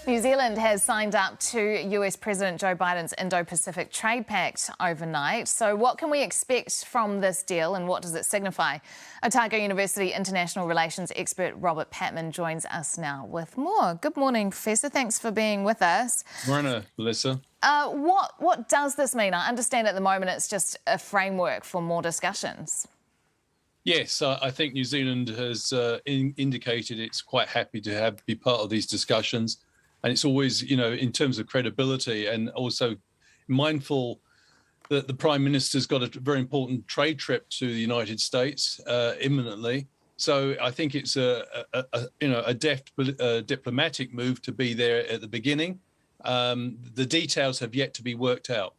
New Zealand has signed up to US President Joe Biden's Indo-Pacific Trade Pact overnight. So what can we expect from this deal and what does it signify? Otago University International Relations expert Robert Patman joins us now with more. Good morning, Professor. Thanks for being with us. Morning, Melissa. What does this mean? I understand at the moment it's just a framework for more discussions. Yes, I think New Zealand has indicated it's quite happy to be part of these discussions. And it's always, in terms of credibility and also mindful that the Prime Minister's got a very important trade trip to the United States imminently. So I think it's a deft diplomatic move to be there at the beginning. The details have yet to be worked out.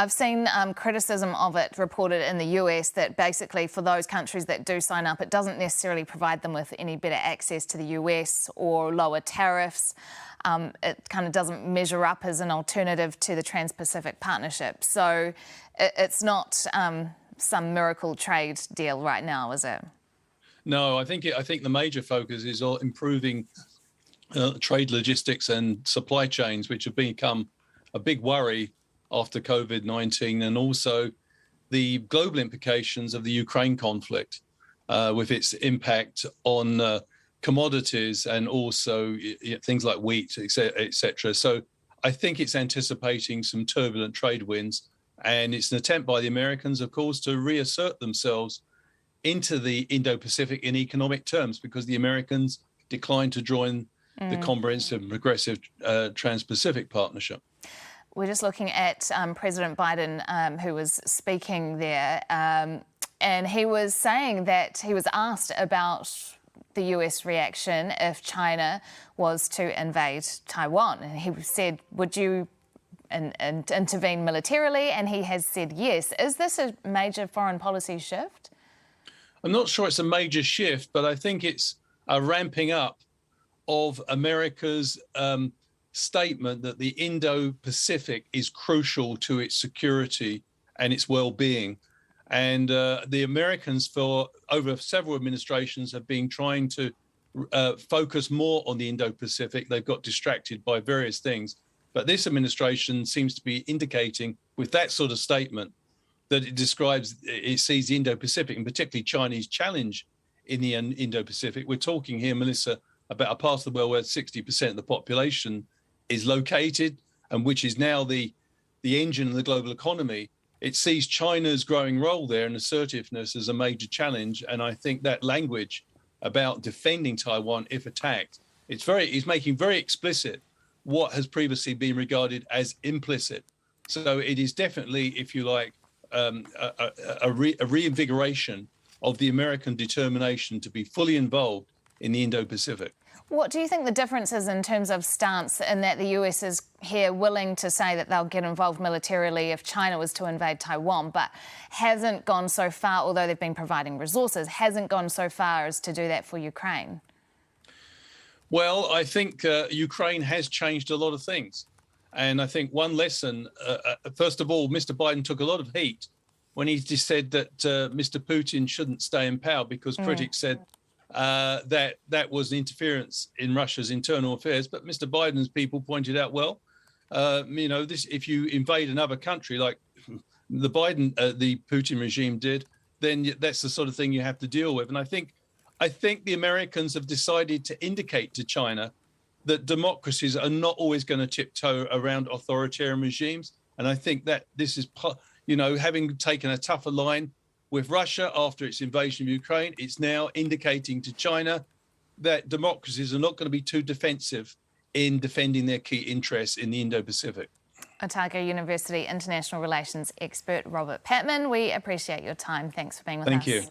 I've seen criticism of it reported in the US that basically for those countries that do sign up, it doesn't necessarily provide them with any better access to the US or lower tariffs. It kind of doesn't measure up as an alternative to the Trans-Pacific Partnership. So it's not some miracle trade deal right now, is it? No, I think the major focus is on improving trade logistics and supply chains, which have become a big worry after COVID-19, and also the global implications of the Ukraine conflict with its impact on commodities and also things like wheat, etc. So I think it's anticipating some turbulent trade winds, and it's an attempt by the Americans, of course, to reassert themselves into the Indo-Pacific in economic terms, because the Americans declined to join the comprehensive and progressive Trans-Pacific Partnership. We're just looking at President Biden, who was speaking there, and he was saying that he was asked about the US reaction if China was to invade Taiwan. And he said, would you intervene militarily? And he has said yes. Is this a major foreign policy shift? I'm not sure it's a major shift, but I think it's a ramping up of America's statement that the Indo-Pacific is crucial to its security and its well-being. And the Americans, for over several administrations, have been trying to focus more on the Indo-Pacific. They've got distracted by various things. But this administration seems to be indicating with that sort of statement that it sees the Indo-Pacific, and particularly Chinese challenge in the Indo-Pacific. We're talking here, Melissa, about a part of the world where 60% of the population is located, and which is now the engine of the global economy. It sees China's growing role there and assertiveness as a major challenge. And I think that language about defending Taiwan if attacked, it's making very explicit what has previously been regarded as implicit. So it is definitely, if you like, a reinvigoration of the American determination to be fully involved in the Indo-Pacific. What do you think the difference is in terms of stance, in that the US is here willing to say that they'll get involved militarily if China was to invade Taiwan, but hasn't gone so far, although they've been providing resources, hasn't gone so far as to do that for Ukraine? Well, I think Ukraine has changed a lot of things. And I think one lesson, first of all, Mr. Biden took a lot of heat when he just said that Mr. Putin shouldn't stay in power, because critics said that was an interference in Russia's internal affairs. But Mr. Biden's people pointed out, well, if you invade another country like the Putin regime did, then that's the sort of thing you have to deal with. And I think the Americans have decided to indicate to China that democracies are not always going to tiptoe around authoritarian regimes. And I think that this is, having taken a tougher line with Russia after its invasion of Ukraine, it's now indicating to China that democracies are not going to be too defensive in defending their key interests in the Indo-Pacific. Otago University International Relations expert Robert Patman, we appreciate your time. Thanks for being with us. Thank you.